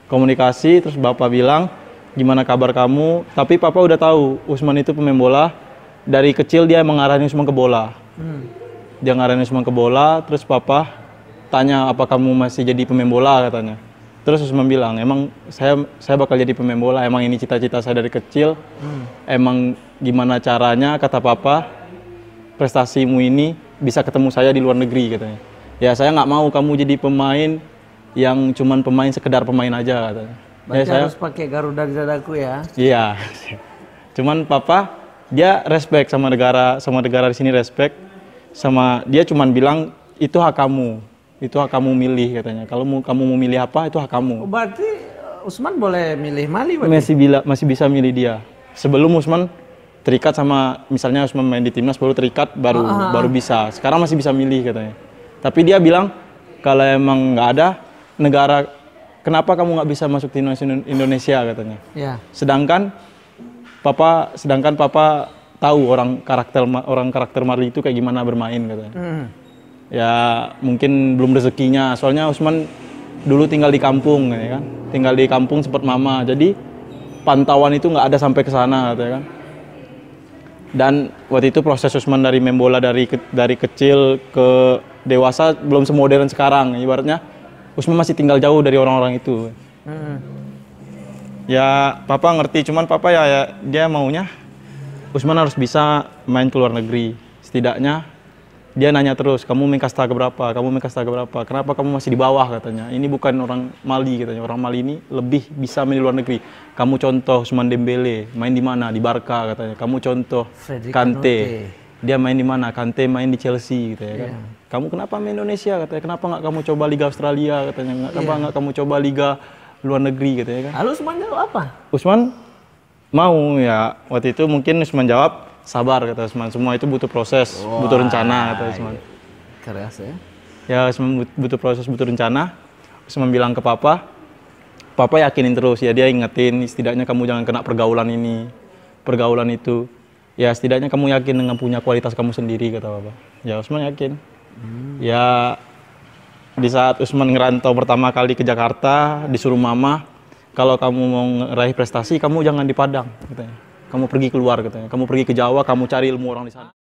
Komunikasi, terus bapak bilang, gimana kabar kamu? Tapi papa udah tahu Usman itu pemain bola. Dari kecil dia emang ngarahin Usman ke bola. Dia ngarahin Usman ke bola, terus papa tanya apa kamu masih jadi pemain bola katanya. Terus Usman bilang, emang saya bakal jadi pemain bola, emang ini cita-cita saya dari kecil. Emang gimana caranya, kata papa, prestasimu ini bisa ketemu saya di luar negeri katanya. Ya saya nggak mau kamu jadi pemain yang cuman pemain sekedar pemain aja katanya. Berarti ya, saya harus pakai Garuda di dadaku ya? Iya. Cuman papa dia respect sama negara di sini respect sama dia, cuman bilang itu hak kamu. Itu hak kamu milih katanya. Kalau kamu mau milih apa, itu hak kamu. Berarti Usman boleh milih Mali Masih bisa milih dia. Sebelum Usman terikat sama, misalnya Usman main di timnas baru terikat, baru bisa. Sekarang masih bisa milih katanya. Tapi dia bilang kalau emang nggak ada negara, kenapa kamu nggak bisa masuk timnas Indonesia katanya. Ya. Sedangkan papa tahu orang karakter Marli itu kayak gimana bermain katanya. Ya mungkin belum rezekinya, soalnya Usman dulu tinggal di kampung ya kan, tinggal di kampung sempat mama, jadi pantauan itu nggak ada sampai ke sana gitu ya kan. Dan waktu itu proses Usman dari main bola dari kecil ke dewasa belum semodern sekarang, ibaratnya Usman masih tinggal jauh dari orang-orang itu. Ya papa ngerti, cuman papa ya dia maunya Usman harus bisa main ke luar negeri, setidaknya. Dia nanya terus, kamu main kasta keberapa? Kamu main kasta keberapa? Kenapa kamu masih di bawah katanya? Ini bukan orang Mali katanya. Orang Mali ini lebih bisa main di luar negeri. Kamu contoh Ousmane Dembélé, main di mana? Di Barca katanya. Kamu contoh Kante. Dia main di mana? Kante main di Chelsea gitu ya kan. Kamu kenapa main Indonesia katanya? Kenapa nggak kamu coba Liga Australia katanya? Kenapa nggak kamu coba Liga luar negeri katanya kan? Lalu Usman jawab apa? Usman mau ya. Waktu itu mungkin Usman jawab, sabar kata Usman, semua itu butuh proses, butuh rencana kata Usman. Keras ya? Ya Usman butuh proses, butuh rencana. Usman bilang ke papa yakinin terus ya, dia ingetin setidaknya kamu jangan kena pergaulan ini, pergaulan itu. Ya setidaknya kamu yakin dengan punya kualitas kamu sendiri kata papa. Ya Usman yakin. Ya di saat Usman ngerantau pertama kali ke Jakarta, disuruh mama, kalau kamu mau meraih prestasi kamu jangan di Padang katanya. Kamu pergi keluar katanya, kamu pergi ke Jawa, kamu cari ilmu orang di sana.